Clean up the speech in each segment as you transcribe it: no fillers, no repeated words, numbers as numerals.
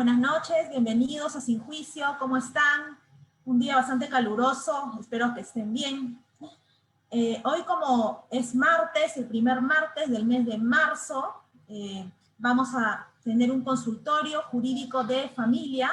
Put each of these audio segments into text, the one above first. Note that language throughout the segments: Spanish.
Buenas noches, bienvenidos a Sin Juicio, ¿cómo están? Un día bastante caluroso, espero que estén bien. Hoy como es martes, el primer martes del mes de marzo, vamos a tener un consultorio jurídico de familia.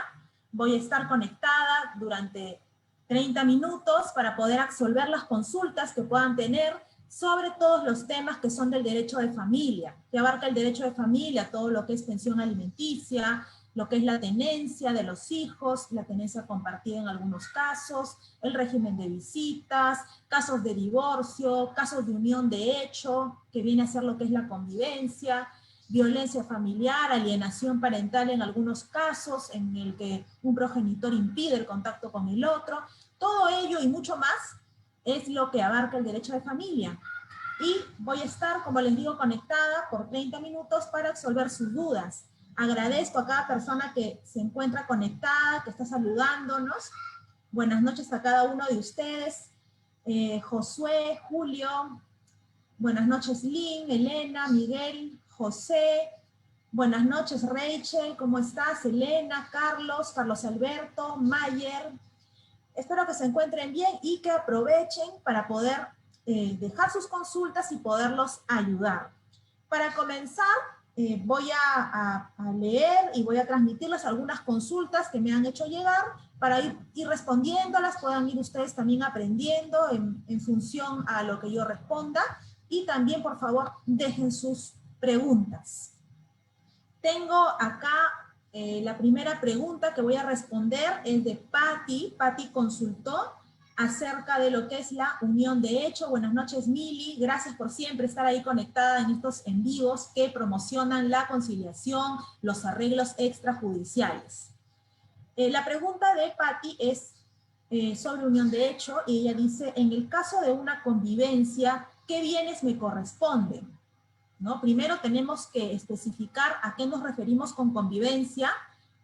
Voy a estar conectada durante 30 minutos para poder absolver las consultas que puedan tener sobre todos los temas que son del derecho de familia, que abarca el derecho de familia, todo lo que es pensión alimenticia, lo que es la tenencia de los hijos, la tenencia compartida en algunos casos, el régimen de visitas, casos de divorcio, casos de unión de hecho, que viene a ser lo que es la convivencia, violencia familiar, alienación parental en algunos casos, en el que un progenitor impide el contacto con el otro. Todo ello y mucho más es lo que abarca el derecho de familia. Y voy a estar, como les digo, conectada por 30 minutos para resolver sus dudas. Agradezco a cada persona que se encuentra conectada, que está saludándonos. Buenas noches a cada uno de ustedes. Josué, Julio, buenas noches Lynn, Elena, Miguel, José, buenas noches Rachel, ¿cómo estás? Elena, Carlos Alberto, Mayer. Espero que se encuentren bien y que aprovechen para poder dejar sus consultas y poderlos ayudar. Para comenzar, voy a leer y voy a transmitirles algunas consultas que me han hecho llegar para ir respondiéndolas, puedan ir ustedes también aprendiendo en función a lo que yo responda, y también, por favor, dejen sus preguntas. Tengo acá la primera pregunta que voy a responder es de Patti. Patti consultó acerca de lo que es la unión de hecho. Buenas noches, Mili. Gracias por siempre estar ahí conectada en estos en vivos que promocionan la conciliación, los arreglos extrajudiciales. La pregunta de Patti es sobre unión de hecho, y ella dice, en el caso de una convivencia, ¿qué bienes me corresponden? ¿No? Primero tenemos que especificar a qué nos referimos con convivencia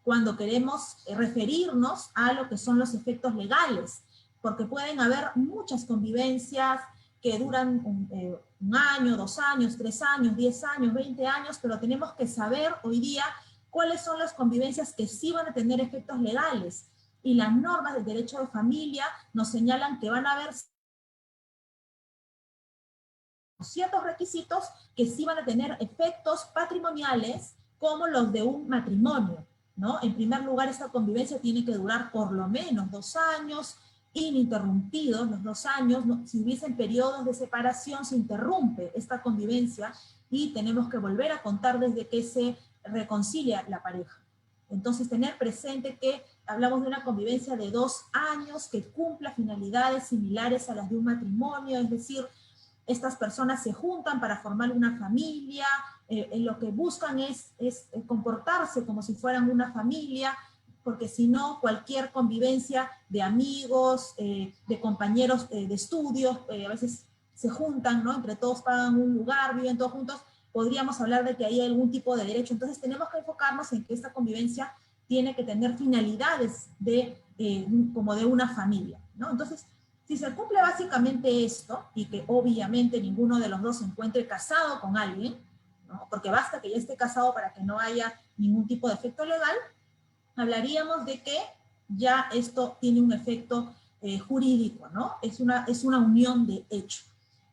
cuando queremos referirnos a lo que son los efectos legales, porque pueden haber muchas convivencias que duran un año, 2 años, 3 años, 10 años, 20 años, pero tenemos que saber hoy día cuáles son las convivencias que sí van a tener efectos legales. Y las normas del derecho de familia nos señalan que van a haber ciertos requisitos que sí van a tener efectos patrimoniales como los de un matrimonio, ¿no? En primer lugar, esta convivencia tiene que durar por lo menos 2 años, ininterrumpidos los 2 años. ¿No? Si hubiesen periodos de separación, se interrumpe esta convivencia y tenemos que volver a contar desde que se reconcilia la pareja. Entonces, tener presente que hablamos de una convivencia de 2 años que cumpla finalidades similares a las de un matrimonio, es decir, estas personas se juntan para formar una familia, lo que buscan es comportarse como si fueran una familia, porque si no, cualquier convivencia de amigos, de compañeros de estudios, a veces se juntan, ¿no? Entre todos pagan un lugar, viven todos juntos, podríamos hablar de que hay algún tipo de derecho. Entonces tenemos que enfocarnos en que esta convivencia tiene que tener finalidades como de una familia, ¿no? Entonces, si se cumple básicamente esto, y que obviamente ninguno de los dos se encuentre casado con alguien, ¿no? Porque basta que ya esté casado para que no haya ningún tipo de efecto legal, hablaríamos de que ya esto tiene un efecto jurídico, ¿no? Es una unión de hecho.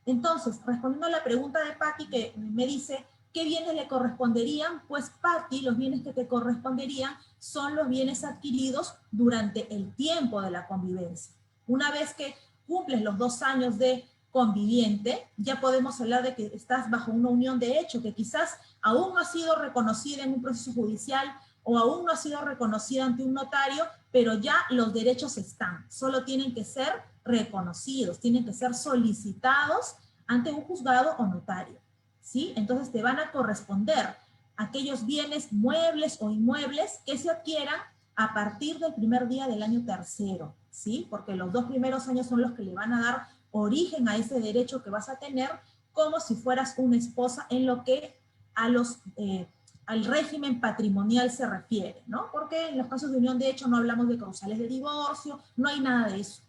Entonces, respondiendo a la pregunta de Patti que me dice, ¿qué bienes le corresponderían? Pues Patti, los bienes que te corresponderían son los bienes adquiridos durante el tiempo de la convivencia. Una vez que cumples los 2 años de conviviente, ya podemos hablar de que estás bajo una unión de hecho, que quizás aún no ha sido reconocida en un proceso judicial o aún no ha sido reconocida ante un notario, pero ya los derechos están, solo tienen que ser reconocidos, tienen que ser solicitados ante un juzgado o notario, ¿sí? Entonces te van a corresponder aquellos bienes muebles o inmuebles que se adquieran a partir del primer día del año tercero, ¿sí? Porque los 2 primeros años son los que le van a dar origen a ese derecho que vas a tener, como si fueras una esposa en lo que al régimen patrimonial se refiere, ¿no? Porque en los casos de unión de hecho no hablamos de causales de divorcio, no hay nada de eso,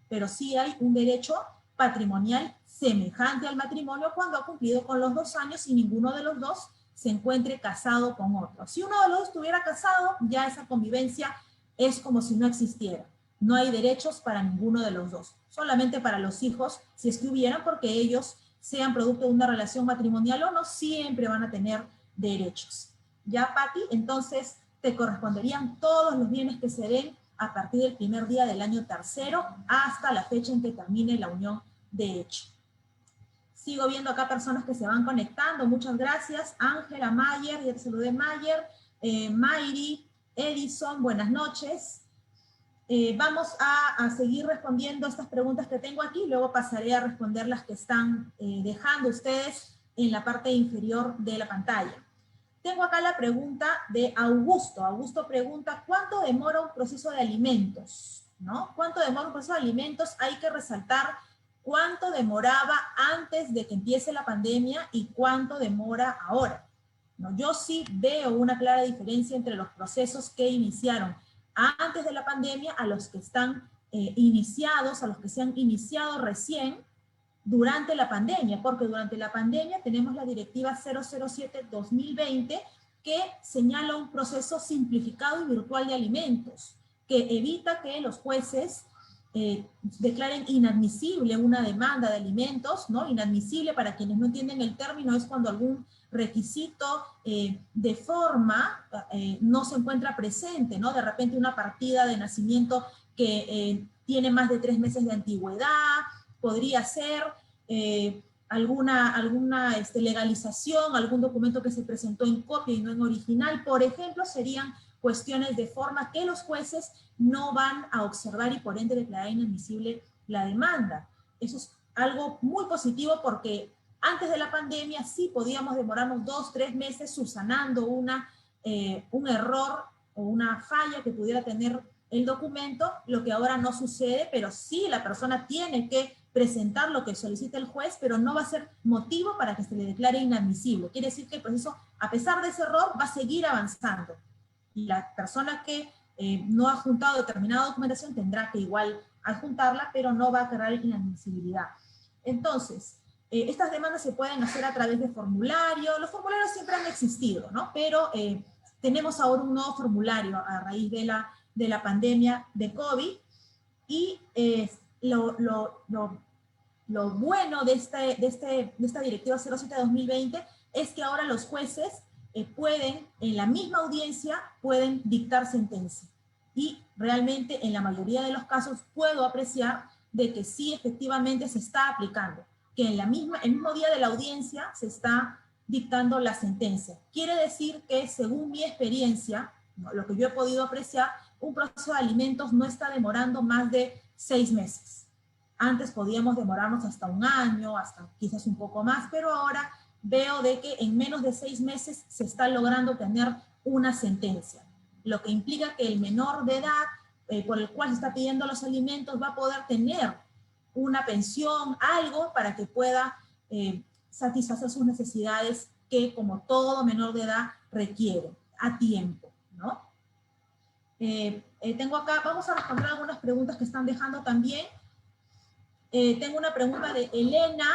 pero sí hay un derecho patrimonial semejante al matrimonio cuando ha cumplido con los 2 años y ninguno de los dos se encuentre casado con otro. Si uno de los dos estuviera casado, ya esa convivencia es como si no existiera. No hay derechos para ninguno de los dos, solamente para los hijos, si es que hubieran, porque ellos, sean producto de una relación matrimonial o no, siempre van a tener derechos. ¿Ya, Pati? Entonces, te corresponderían todos los bienes que se den a partir del primer día del año tercero hasta la fecha en que termine la unión de hecho. Sigo viendo acá personas que se van conectando. Muchas gracias. Ángela Mayer, ya te saludé, Mayer. Mayri, Edison, buenas noches. Vamos a seguir respondiendo estas preguntas que tengo aquí, luego pasaré a responder las que están dejando ustedes en la parte inferior de la pantalla. Tengo acá la pregunta de Augusto. Augusto pregunta, ¿cuánto demora un proceso de alimentos? ¿No? ¿Cuánto demora un proceso de alimentos? Hay que resaltar cuánto demoraba antes de que empiece la pandemia y cuánto demora ahora, ¿no? Yo sí veo una clara diferencia entre los procesos que iniciaron antes de la pandemia a los que están iniciados, a los que se han iniciado recién durante la pandemia, porque durante la pandemia tenemos la directiva 007-2020 que señala un proceso simplificado y virtual de alimentos, que evita que los jueces declaren inadmisible una demanda de alimentos, ¿no? Inadmisible, para quienes no entienden el término, es cuando algún requisito de forma no se encuentra presente, ¿no? De repente una partida de nacimiento que tiene más de 3 meses de antigüedad, podría ser alguna legalización, algún documento que se presentó en copia y no en original, por ejemplo, serían cuestiones de forma que los jueces no van a observar y por ende declarar inadmisible la demanda. Eso es algo muy positivo porque antes de la pandemia sí podíamos demorarnos 2, 3 meses subsanando un error o una falla que pudiera tener el documento, lo que ahora no sucede, pero sí la persona tiene que presentar lo que solicita el juez, pero no va a ser motivo para que se le declare inadmisible. Quiere decir que el proceso, a pesar de ese error, va a seguir avanzando. Y la persona que no ha adjuntado determinada documentación tendrá que igual adjuntarla, pero no va a crear inadmisibilidad. Entonces, estas demandas se pueden hacer a través de formulario. Los formularios siempre han existido, ¿no? Pero tenemos ahora un nuevo formulario a raíz de la pandemia de COVID, y lo bueno de esta directiva 07-2020 es que ahora los jueces pueden, en la misma audiencia, pueden dictar sentencia. Y realmente en la mayoría de los casos puedo apreciar de que sí efectivamente se está aplicando, que el mismo día de la audiencia se está dictando la sentencia. Quiere decir que según mi experiencia, ¿no?, lo que yo he podido apreciar, un proceso de alimentos no está demorando más de 6 meses. Antes podíamos demorarnos hasta 1 año, hasta quizás un poco más, pero ahora veo de que en menos de 6 meses se está logrando tener una sentencia, lo que implica que el menor de edad por el cual se está pidiendo los alimentos va a poder tener una pensión, algo para que pueda satisfacer sus necesidades que, como todo menor de edad, requiere a tiempo, ¿no? Tengo acá, vamos a responder algunas preguntas que están dejando también. Tengo una pregunta de Elena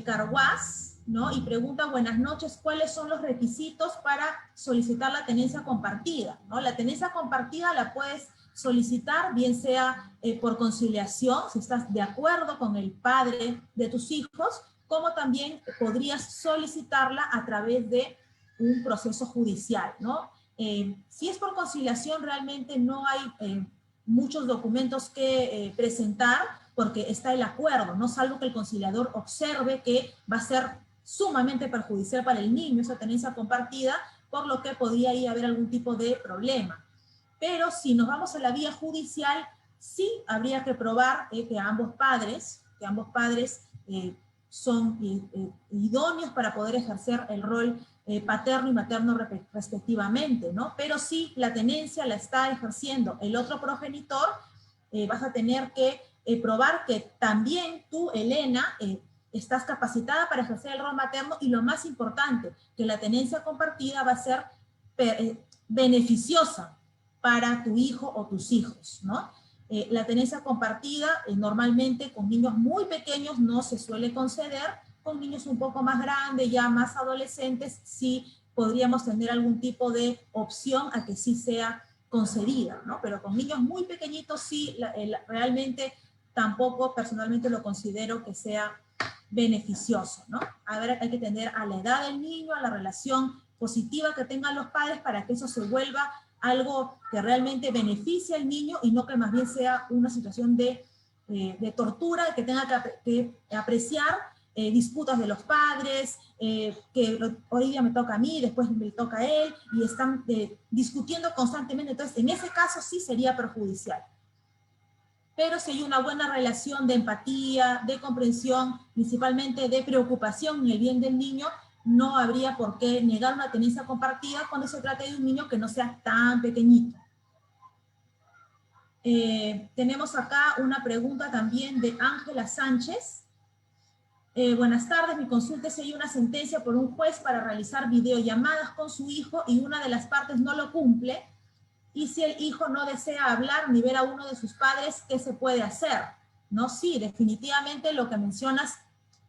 Carguás, ¿no? Y pregunta, buenas noches, ¿cuáles son los requisitos para solicitar la tenencia compartida? ¿No? La tenencia compartida la puedes solicitar, bien sea por conciliación, si estás de acuerdo con el padre de tus hijos, como también podrías solicitarla a través de un proceso judicial, ¿no? Si es por conciliación, realmente no hay muchos documentos que presentar, porque está el acuerdo, ¿no? Salvo que el conciliador observe que va a ser sumamente perjudicial para el niño esa tenencia compartida, por lo que podría ahí haber algún tipo de problema. Pero si nos vamos a la vía judicial, sí habría que probar que ambos padres son idóneos para poder ejercer el rol paterno y materno respectivamente, ¿no? Pero si la tenencia la está ejerciendo el otro progenitor, vas a tener que probar que también tú, Elena, estás capacitada para ejercer el rol materno, y lo más importante, que la tenencia compartida va a ser beneficiosa para tu hijo o tus hijos, ¿no? La tenencia compartida normalmente con niños muy pequeños no se suele conceder, con niños un poco más grandes, ya más adolescentes, sí podríamos tener algún tipo de opción a que sí sea concedida, ¿no? Pero con niños muy pequeñitos sí, realmente tampoco personalmente lo considero que sea beneficioso, ¿no? A ver, hay que tener a la edad del niño, a la relación positiva que tengan los padres para que eso se vuelva algo que realmente beneficie al niño y no que más bien sea una situación de tortura, que tenga que apreciar disputas de los padres, que hoy día me toca a mí, después me toca a él, y están discutiendo constantemente. Entonces, en ese caso sí sería perjudicial. Pero si hay una buena relación de empatía, de comprensión, principalmente de preocupación en el bien del niño, no habría por qué negar una tenencia compartida cuando se trate de un niño que no sea tan pequeñito. Tenemos acá una pregunta también de Ángela Sánchez. Buenas tardes, mi consulta es si hay una sentencia por un juez para realizar videollamadas con su hijo y una de las partes no lo cumple, y si el hijo no desea hablar ni ver a uno de sus padres, ¿qué se puede hacer? No, sí, definitivamente lo que mencionas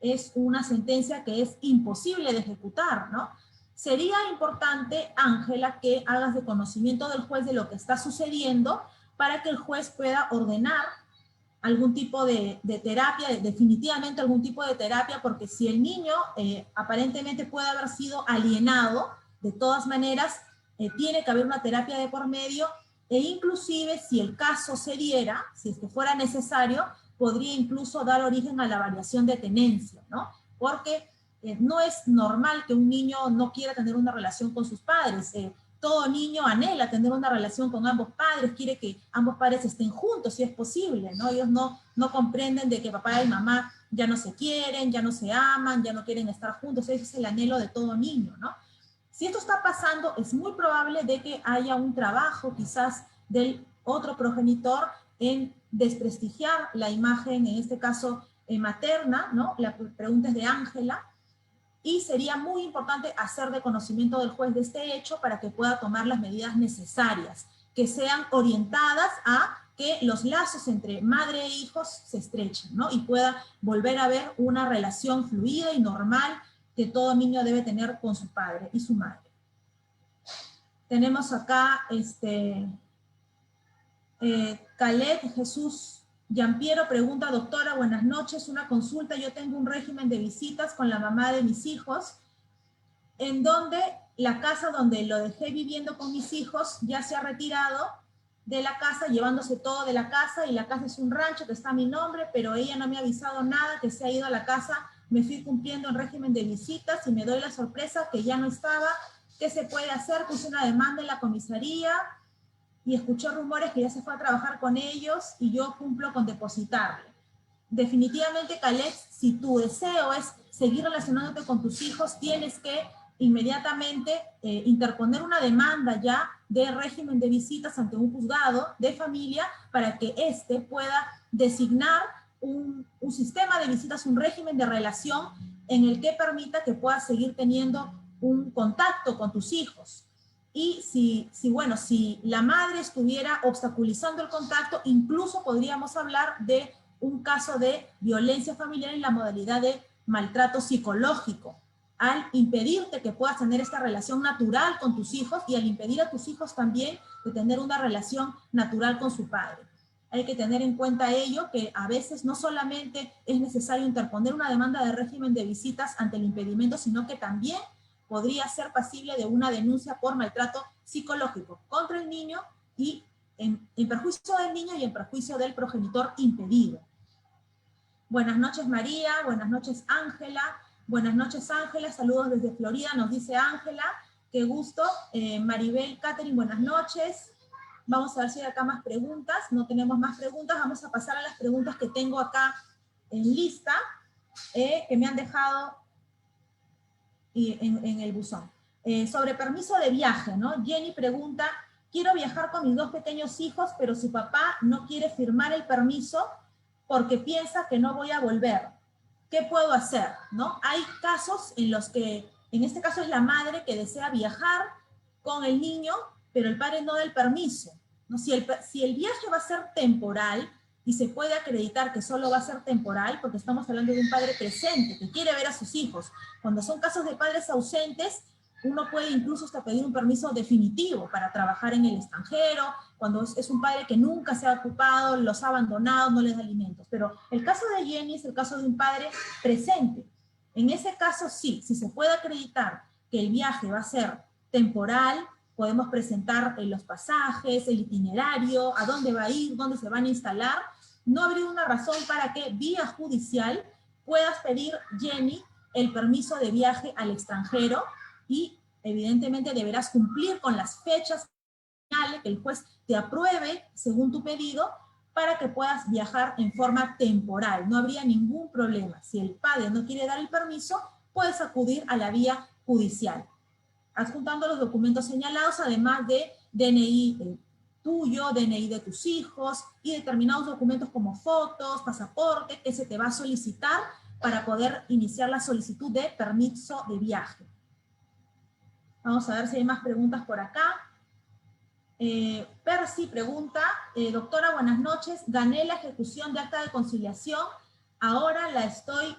es una sentencia que es imposible de ejecutar, ¿no? Sería importante, Ángela, que hagas de conocimiento del juez de lo que está sucediendo para que el juez pueda ordenar algún tipo de terapia, definitivamente algún tipo de terapia, porque si el niño aparentemente puede haber sido alienado, de todas maneras, tiene que haber una terapia de por medio, e inclusive si el caso se diera, si es que fuera necesario, podría incluso dar origen a la variación de tenencia, ¿no? Porque no es normal que un niño no quiera tener una relación con sus padres. Todo niño anhela tener una relación con ambos padres, quiere que ambos padres estén juntos, si es posible, ¿no? Ellos no comprenden de que papá y mamá ya no se quieren, ya no se aman, ya no quieren estar juntos. Ese es el anhelo de todo niño, ¿no? Si esto está pasando, es muy probable de que haya un trabajo quizás del otro progenitor en desprestigiar la imagen, en este caso materna, ¿no? La pregunta es de Ángela. Y sería muy importante hacer de conocimiento del juez de este hecho para que pueda tomar las medidas necesarias, que sean orientadas a que los lazos entre madre e hijos se estrechen, ¿no? Y pueda volver a haber una relación fluida y normal que todo niño debe tener con su padre y su madre. Tenemos acá Caleb Jesús Giampiero pregunta, doctora, buenas noches, una consulta, yo tengo un régimen de visitas con la mamá de mis hijos, en donde la casa donde lo dejé viviendo con mis hijos ya se ha retirado de la casa, llevándose todo de la casa, y la casa es un rancho que está a mi nombre, pero ella no me ha avisado nada, que se ha ido a la casa, me fui cumpliendo el régimen de visitas y me doy la sorpresa que ya no estaba. ¿Qué se puede hacer? Puse una demanda en la comisaría y escuché rumores que ya se fue a trabajar con ellos y yo cumplo con depositarle. Definitivamente, Caleb, si tu deseo es seguir relacionándote con tus hijos, tienes que inmediatamente interponer una demanda ya de régimen de visitas ante un juzgado de familia para que éste pueda designar un sistema de visitas, un régimen de relación en el que permita que puedas seguir teniendo un contacto con tus hijos. Y si la madre estuviera obstaculizando el contacto, incluso podríamos hablar de un caso de violencia familiar en la modalidad de maltrato psicológico, al impedirte que puedas tener esta relación natural con tus hijos y al impedir a tus hijos también de tener una relación natural con su padre. Hay que tener en cuenta ello, que a veces no solamente es necesario interponer una demanda de régimen de visitas ante el impedimento, sino que también podría ser pasible de una denuncia por maltrato psicológico contra el niño y en perjuicio del niño y en perjuicio del progenitor impedido. Buenas noches, María. Buenas noches, Ángela. Buenas noches, Ángela. Saludos desde Florida, nos dice Ángela. Qué gusto. Maribel, Catherine, buenas noches. Vamos a ver si hay acá más preguntas. No tenemos más preguntas. Vamos a pasar a las preguntas que tengo acá en lista, que me han dejado en el buzón. Sobre permiso de viaje, ¿no? Jenny pregunta, quiero viajar con mis dos pequeños hijos, pero su papá no quiere firmar el permiso porque piensa que no voy a volver. ¿Qué puedo hacer? ¿No? Hay casos en los que, en este caso es la madre que desea viajar con el niño, pero el padre no da el permiso, ¿no? Si el viaje va a ser temporal, y se puede acreditar que solo va a ser temporal, porque estamos hablando de un padre presente, que quiere ver a sus hijos. Cuando son casos de padres ausentes, Uno puede incluso hasta pedir un permiso definitivo para trabajar en el extranjero, cuando es un padre que nunca se ha ocupado, los ha abandonado, no les da alimentos. Pero el caso de Jenny es el caso de un padre presente. En ese caso sí, si se puede acreditar que el viaje va a ser temporal, podemos presentar los pasajes, el itinerario, a dónde va a ir, dónde se van a instalar. No habría una razón para que vía judicial puedas pedir, Jenny, el permiso de viaje al extranjero, y evidentemente deberás cumplir con las fechas que el juez te apruebe según tu pedido para que puedas viajar en forma temporal. No habría ningún problema. Si el padre no quiere dar el permiso, puedes acudir a la vía judicial, adjuntando los documentos señalados, además de DNI tuyo, DNI de tus hijos y determinados documentos como fotos, pasaporte, que se te va a solicitar para poder iniciar la solicitud de permiso de viaje. Vamos a ver si hay más preguntas por acá. Percy pregunta, doctora, buenas noches, gané la ejecución de acta de conciliación, ahora la estoy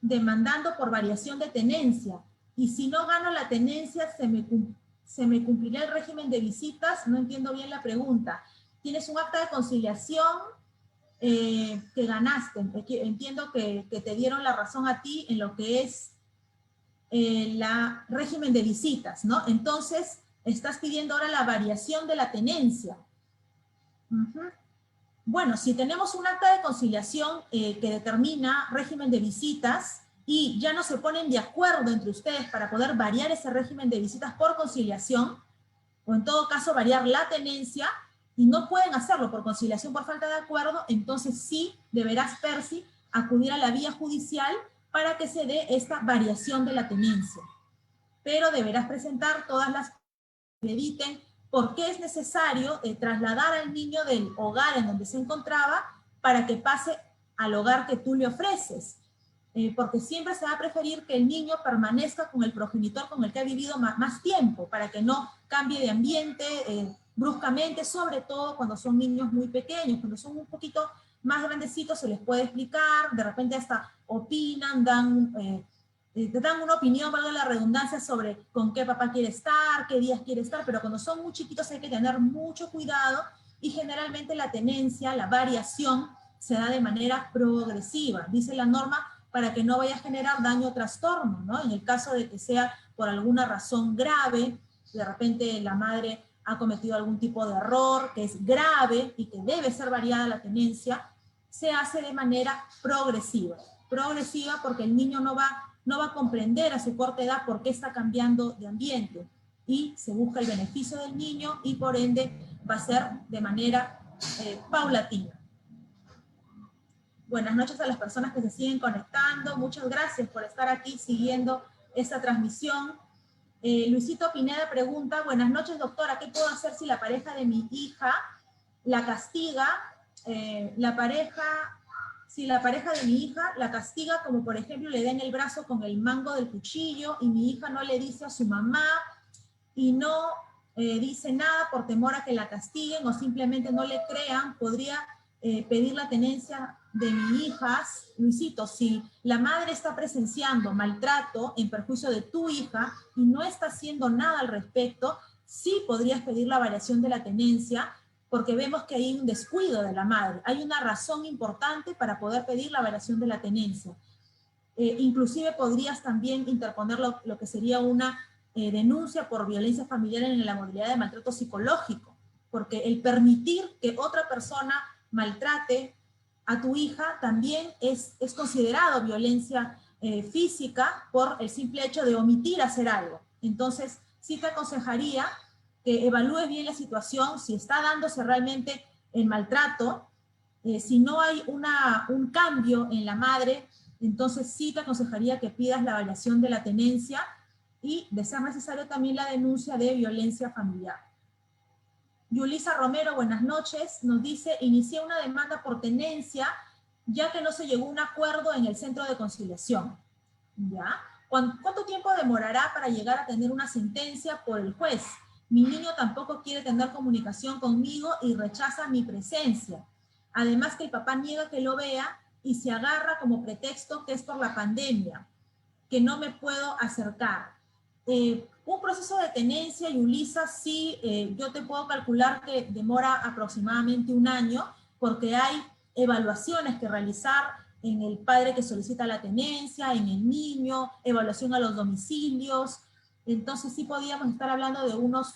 demandando por variación de tenencia, y si no gano la tenencia, ¿se me cumplirá el régimen de visitas? No entiendo bien la pregunta. Tienes un acta de conciliación que ganaste, entiendo que te dieron la razón a ti en lo que es la régimen de visitas, ¿no? Entonces, estás pidiendo ahora la variación de la tenencia. Bueno, si tenemos un acta de conciliación que determina régimen de visitas y ya no se ponen de acuerdo entre ustedes para poder variar ese régimen de visitas por conciliación, o en todo caso variar la tenencia, y no pueden hacerlo por conciliación por falta de acuerdo, entonces sí deberás, Percy, acudir a la vía judicial para que se dé esta variación de la tenencia. Pero deberás presentar todas las que acrediten por qué es necesario trasladar al niño del hogar en donde se encontraba para que pase al hogar que tú le ofreces. Porque siempre se va a preferir que el niño permanezca con el progenitor con el que ha vivido más tiempo, para que no cambie de ambiente bruscamente, sobre todo cuando son niños muy pequeños. Cuando son un poquito más grandecitos se les puede explicar, de repente hasta opinan, te dan una opinión, valga la redundancia, sobre con qué papá quiere estar, qué días quiere estar, pero cuando son muy chiquitos hay que tener mucho cuidado, y generalmente la tenencia, la variación, se da de manera progresiva, dice la norma, para que no vaya a generar daño o trastorno, ¿no? En el caso de que sea por alguna razón grave, de repente la madre ha cometido algún tipo de error que es grave y que debe ser variada la tenencia, se hace de manera progresiva. Progresiva porque el niño no va a comprender a su corta edad por qué está cambiando de ambiente, y se busca el beneficio del niño y por ende va a ser de manera paulatina. Buenas noches a las personas que se siguen conectando. Muchas gracias por estar aquí siguiendo esta transmisión. Luisito Pineda pregunta, buenas noches, doctora, ¿qué puedo hacer si la pareja de mi hija la castiga? Si la pareja de mi hija la castiga, como por ejemplo le den el brazo con el mango del cuchillo, y mi hija no le dice a su mamá y no dice nada por temor a que la castiguen o simplemente no le crean, podría pedir la tenencia de mi hija. Luisito, si la madre está presenciando maltrato en perjuicio de tu hija y no está haciendo nada al respecto, sí podrías pedir la variación de la tenencia, porque vemos que hay un descuido de la madre. Hay una razón importante para poder pedir la variación de la tenencia. Inclusive podrías también interponer lo que sería una denuncia por violencia familiar en la modalidad de maltrato psicológico, porque el permitir que otra persona maltrate a tu hija también es considerado violencia física por el simple hecho de omitir hacer algo. Entonces, sí te aconsejaría que evalúes bien la situación, si está dándose realmente el maltrato, si no hay un cambio en la madre, entonces sí te aconsejaría que pidas la variación de la tenencia y, de ser necesario, también la denuncia de violencia familiar. Yulisa Romero, buenas noches, nos dice, inicié una demanda por tenencia ya que no se llegó a un acuerdo en el centro de conciliación. ¿Ya? ¿Cuánto tiempo demorará para llegar a tener una sentencia por el juez? Mi niño tampoco quiere tener comunicación conmigo y rechaza mi presencia. Además que el papá niega que lo vea y se agarra como pretexto que es por la pandemia. que no me puedo acercar. Un proceso de tenencia, Yulisa, sí, yo te puedo calcular que demora aproximadamente 1 año, porque hay evaluaciones que realizar en el padre que solicita la tenencia, en el niño, evaluación a los domicilios. Entonces sí podríamos estar hablando de unos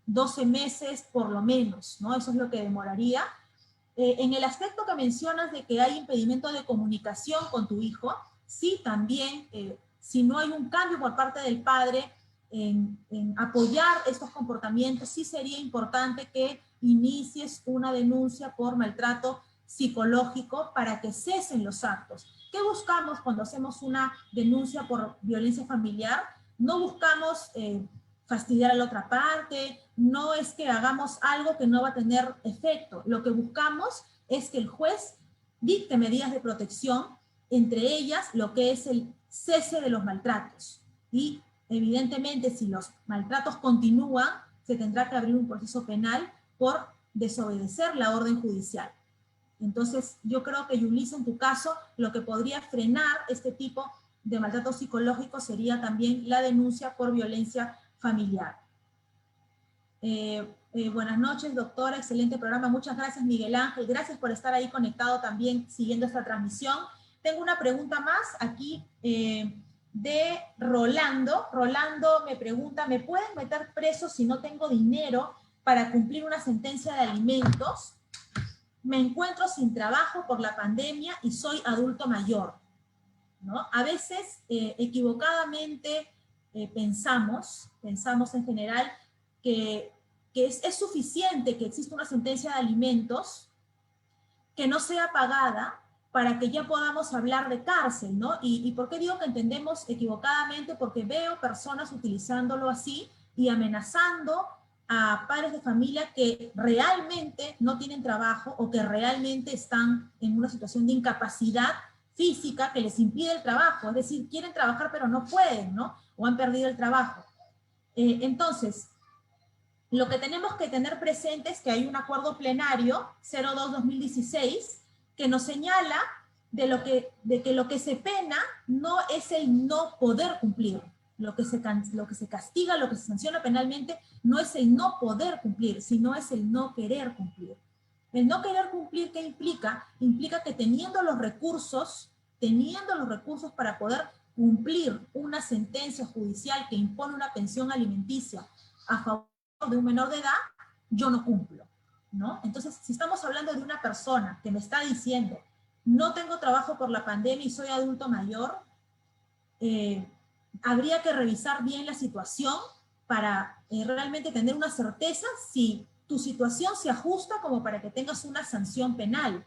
12 meses por lo menos, ¿no? Eso es lo que demoraría. En el aspecto que mencionas de que hay impedimento de comunicación con tu hijo, sí, también, si no hay un cambio por parte del padre en apoyar estos comportamientos, sí sería importante que inicies una denuncia por maltrato psicológico para que cesen los actos. ¿Qué buscamos cuando hacemos una denuncia por violencia familiar? No buscamos fastidiar a la otra parte, no es que hagamos algo que no va a tener efecto. Lo que buscamos es que el juez dicte medidas de protección, entre ellas lo que es el cese de los maltratos. Y evidentemente si los maltratos continúan, se tendrá que abrir un proceso penal por desobedecer la orden judicial. Entonces, yo creo que, Yulisa, en tu caso, lo que podría frenar este tipo de maltrato psicológico sería también la denuncia por violencia familiar. Buenas noches, doctora, excelente programa. Muchas gracias, Miguel Ángel. Gracias por estar ahí conectado también, siguiendo esta transmisión. Tengo una pregunta más aquí de Rolando. Rolando me pregunta, ¿me pueden meter preso si no tengo dinero para cumplir una sentencia de alimentos? Me encuentro sin trabajo por la pandemia y soy adulto mayor, ¿no? A veces, equivocadamente, pensamos en general que es suficiente que exista una sentencia de alimentos que no sea pagada para que ya podamos hablar de cárcel, ¿no? ¿Y por qué digo que entendemos equivocadamente? Porque veo personas utilizándolo así y amenazando a padres de familia que realmente no tienen trabajo o que realmente están en una situación de incapacidad física que les impide el trabajo, es decir, quieren trabajar pero no pueden, ¿no? O han perdido el trabajo. Entonces, lo que tenemos que tener presente es que hay un acuerdo plenario 02-2016 que nos señala de que lo que se pena no es el no poder cumplir. Lo que se castiga, lo que se sanciona penalmente, no es el no poder cumplir, sino es el no querer cumplir. El no querer cumplir, ¿qué implica? Implica que teniendo los recursos para poder cumplir una sentencia judicial que impone una pensión alimenticia a favor de un menor de edad, yo no cumplo, ¿no? Entonces, si estamos hablando de una persona que me está diciendo, no tengo trabajo por la pandemia y soy adulto mayor, habría que revisar bien la situación para realmente tener una certeza si tu situación se ajusta como para que tengas una sanción penal,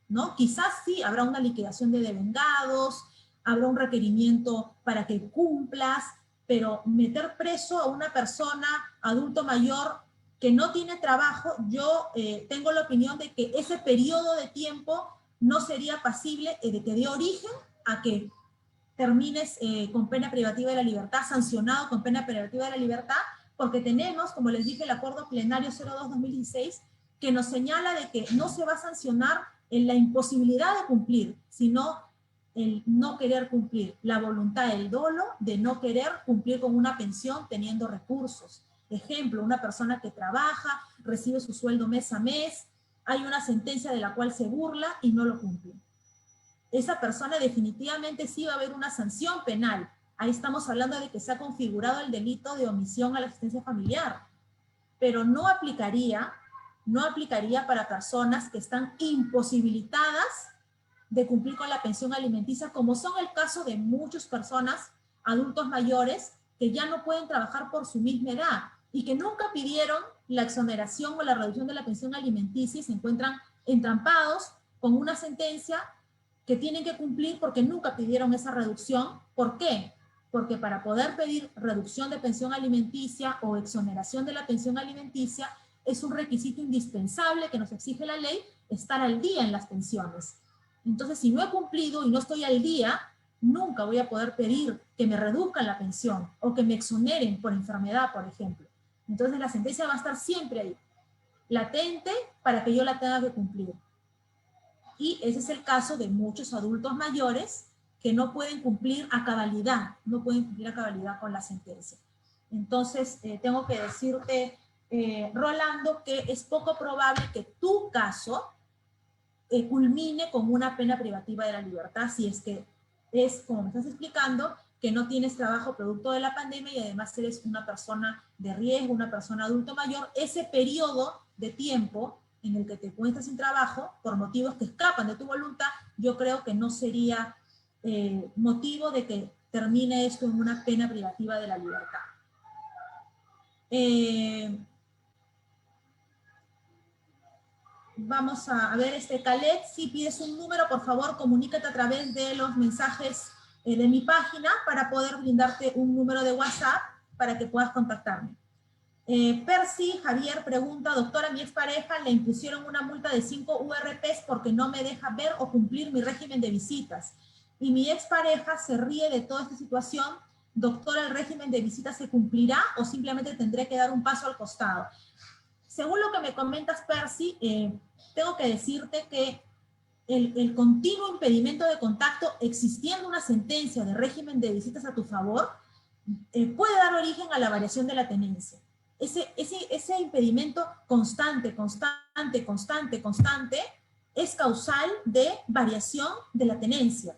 ¿no? Quizás sí, habrá una liquidación de devengados, habrá un requerimiento para que cumplas, pero meter preso a una persona adulto mayor que no tiene trabajo, yo tengo la opinión de que ese periodo de tiempo no sería pasible de que dé origen a que termines con pena privativa de la libertad, sancionado con pena privativa de la libertad, porque tenemos, como les dije, el acuerdo plenario 02-2016, que nos señala de que no se va a sancionar en la imposibilidad de cumplir, sino el no querer cumplir, la voluntad, el dolo de no querer cumplir con una pensión teniendo recursos. Ejemplo, una persona que trabaja, recibe su sueldo mes a mes, hay una sentencia de la cual se burla y no lo cumple. Esa persona definitivamente sí va a haber una sanción penal. Ahí estamos hablando de que se ha configurado el delito de omisión a la asistencia familiar, pero no aplicaría para personas que están imposibilitadas de cumplir con la pensión alimenticia, como son el caso de muchas personas, adultos mayores, que ya no pueden trabajar por su misma edad y que nunca pidieron la exoneración o la reducción de la pensión alimenticia y se encuentran entrampados con una sentencia que tienen que cumplir porque nunca pidieron esa reducción. ¿Por qué? Porque para poder pedir reducción de pensión alimenticia o exoneración de la pensión alimenticia es un requisito indispensable que nos exige la ley, estar al día en las pensiones. Entonces, si no he cumplido y no estoy al día, nunca voy a poder pedir que me reduzcan la pensión o que me exoneren por enfermedad, por ejemplo. Entonces, la sentencia va a estar siempre ahí, latente para que yo la tenga que cumplir. Y ese es el caso de muchos adultos mayores que no pueden cumplir a cabalidad, con la sentencia. Entonces, tengo que decirte, Rolando, que es poco probable que tu caso culmine con una pena privativa de la libertad, si es que es, como me estás explicando, que no tienes trabajo producto de la pandemia y además eres una persona de riesgo, una persona adulto mayor. Ese periodo de tiempo en el que te encuentras sin trabajo, por motivos que escapan de tu voluntad, yo creo que no sería motivo de que termine esto en una pena privativa de la libertad. Vamos a ver, Khaled, si pides un número, por favor, comunícate a través de los mensajes de mi página para poder brindarte un número de WhatsApp para que puedas contactarme. Percy Javier pregunta, doctora, mi expareja le impusieron una multa de 5 URPs porque no me deja ver o cumplir mi régimen de visitas. Y mi expareja se ríe de toda esta situación. Doctora, ¿el régimen de visitas se cumplirá o simplemente tendré que dar un paso al costado? Según lo que me comentas, Percy, tengo que decirte que el continuo impedimento de contacto, existiendo una sentencia de régimen de visitas a tu favor, puede dar origen a la variación de la tenencia. Ese impedimento constante, es causal de variación de la tenencia.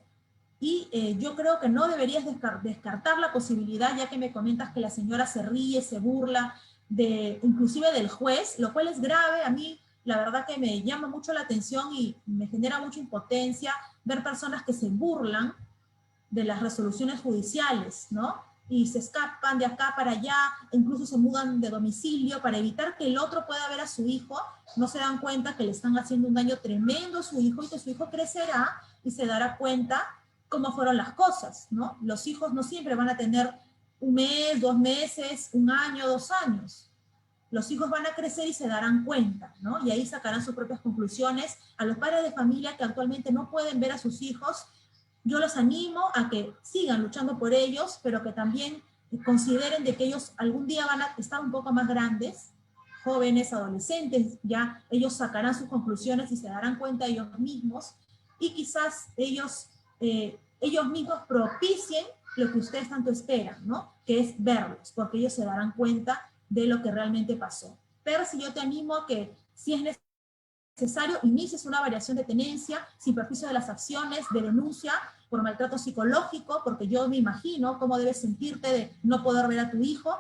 Y yo creo que no deberías descartar la posibilidad, ya que me comentas que la señora se ríe, se burla, inclusive del juez, lo cual es grave. A mí la verdad que me llama mucho la atención y me genera mucha impotencia ver personas que se burlan de las resoluciones judiciales, ¿no? Y se escapan de acá para allá, incluso se mudan de domicilio para evitar que el otro pueda ver a su hijo. No se dan cuenta que le están haciendo un daño tremendo a su hijo y que su hijo crecerá y se dará cuenta cómo fueron las cosas, ¿no? Los hijos no siempre van a tener 1 mes, 2 meses, 1 año, 2 años. Los hijos van a crecer y se darán cuenta, ¿no? Y ahí sacarán sus propias conclusiones. A los padres de familia que actualmente no pueden ver a sus hijos, yo los animo a que sigan luchando por ellos, pero que también consideren de que ellos algún día van a estar un poco más grandes, jóvenes, adolescentes, ya ellos sacarán sus conclusiones y se darán cuenta ellos mismos, y quizás ellos mismos propicien lo que ustedes tanto esperan, ¿no? Que es verlos, porque ellos se darán cuenta de lo que realmente pasó. Pero si yo te animo a que, si es necesario, inicies una variación de tenencia sin perjuicio de las acciones de denuncia por maltrato psicológico, porque yo me imagino cómo debes sentirte de no poder ver a tu hijo.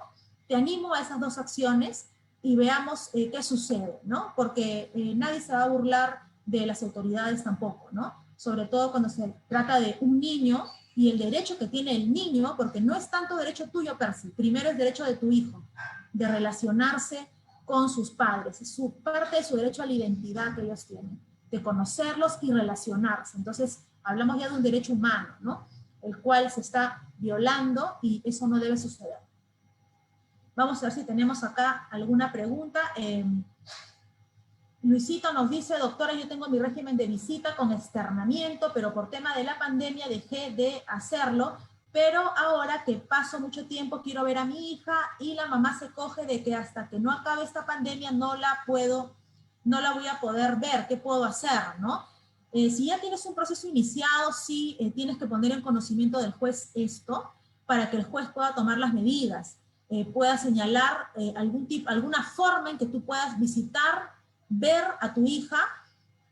Te animo a esas 2 acciones y veamos qué sucede, ¿no? Porque nadie se va a burlar de las autoridades tampoco, ¿no? Sobre todo cuando se trata de un niño y el derecho que tiene el niño, porque no es tanto derecho tuyo, Percy, primero es derecho de tu hijo, de relacionarse con sus padres, es parte de su derecho a la identidad que ellos tienen, de conocerlos y relacionarse. Entonces, hablamos ya de un derecho humano, ¿no? El cual se está violando y eso no debe suceder. Vamos a ver si tenemos acá alguna pregunta. Luisito nos dice, doctora, yo tengo mi régimen de visita con externamiento, pero por tema de la pandemia dejé de hacerlo, pero ahora que paso mucho tiempo quiero ver a mi hija y la mamá se coge de que hasta que no acabe esta pandemia no la voy a poder ver. ¿Qué puedo hacer, no? Si ya tienes un proceso iniciado, sí tienes que poner en conocimiento del juez esto para que el juez pueda tomar las medidas, pueda señalar alguna forma en que tú puedas visitar, ver a tu hija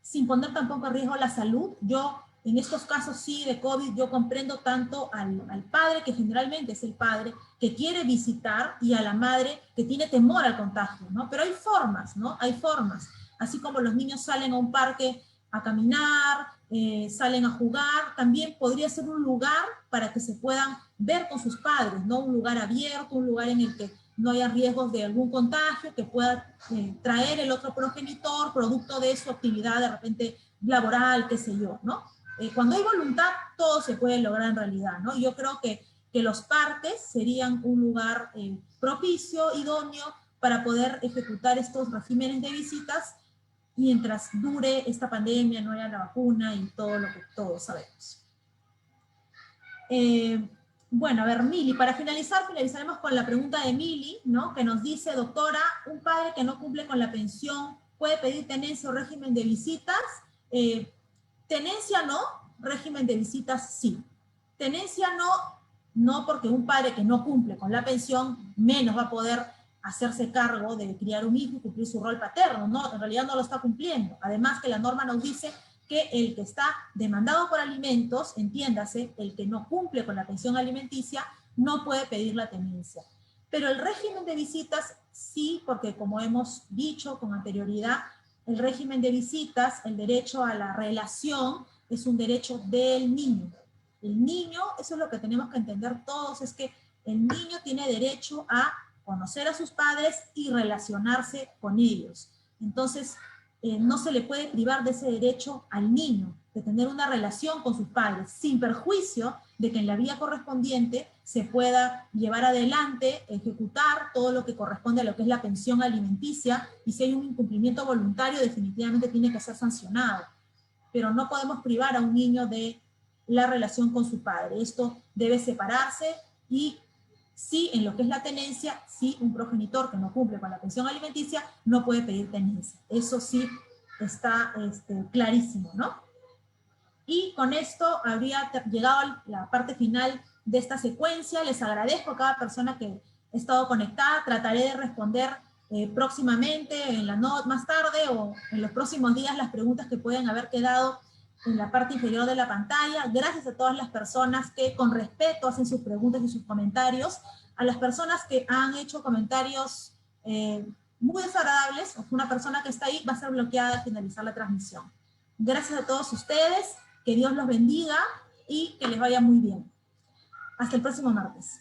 sin poner tampoco en riesgo la salud. Yo, en estos casos sí de COVID, yo comprendo tanto al padre, que generalmente es el padre, que quiere visitar, y a la madre que tiene temor al contagio, ¿no? Pero hay formas, ¿no? Hay formas. Así como los niños salen a un parque a caminar, salen a jugar, también podría ser un lugar para que se puedan ver con sus padres, ¿no? Un lugar abierto, un lugar en el que no haya riesgos de algún contagio que pueda traer el otro progenitor, producto de su actividad de repente laboral, qué sé yo, ¿no? Cuando hay voluntad, todo se puede lograr en realidad, ¿no? Yo creo que los parques serían un lugar propicio, idóneo, para poder ejecutar estos regímenes de visitas mientras dure esta pandemia, no haya la vacuna y todo lo que todos sabemos. Bueno, a ver, Mili, para finalizaremos con la pregunta de Mili, ¿no? Que nos dice, doctora, un padre que no cumple con la pensión, ¿puede pedir tenencia o régimen de visitas? Tenencia no, régimen de visitas sí. Tenencia no porque un padre que no cumple con la pensión, menos va a poder hacerse cargo de criar un hijo y cumplir su rol paterno, no, en realidad no lo está cumpliendo. Además que la norma nos dice que el que está demandado por alimentos, entiéndase, el que no cumple con la pensión alimenticia, no puede pedir la tenencia. Pero el régimen de visitas sí, porque como hemos dicho con anterioridad, el régimen de visitas, el derecho a la relación, es un derecho del niño. El niño, eso es lo que tenemos que entender todos, es que el niño tiene derecho a conocer a sus padres y relacionarse con ellos. Entonces, no se le puede privar de ese derecho al niño, de tener una relación con sus padres, sin perjuicio de que en la vía correspondiente se pueda llevar adelante, ejecutar todo lo que corresponde a lo que es la pensión alimenticia, y si hay un incumplimiento voluntario, definitivamente tiene que ser sancionado. Pero no podemos privar a un niño de la relación con su padre. Esto debe separarse y sí, en lo que es la tenencia, sí, un progenitor que no cumple con la pensión alimenticia no puede pedir tenencia. Eso sí está clarísimo, ¿no? Y con esto habría llegado a la parte final de esta secuencia. Les agradezco a cada persona que ha estado conectada. Trataré de responder próximamente, más tarde o en los próximos días, las preguntas que pueden haber quedado en la parte inferior de la pantalla. Gracias a todas las personas que con respeto hacen sus preguntas y sus comentarios. A las personas que han hecho comentarios muy desagradables, o una persona que está ahí va a ser bloqueada al finalizar la transmisión. Gracias a todos ustedes, que Dios los bendiga y que les vaya muy bien. Hasta el próximo martes.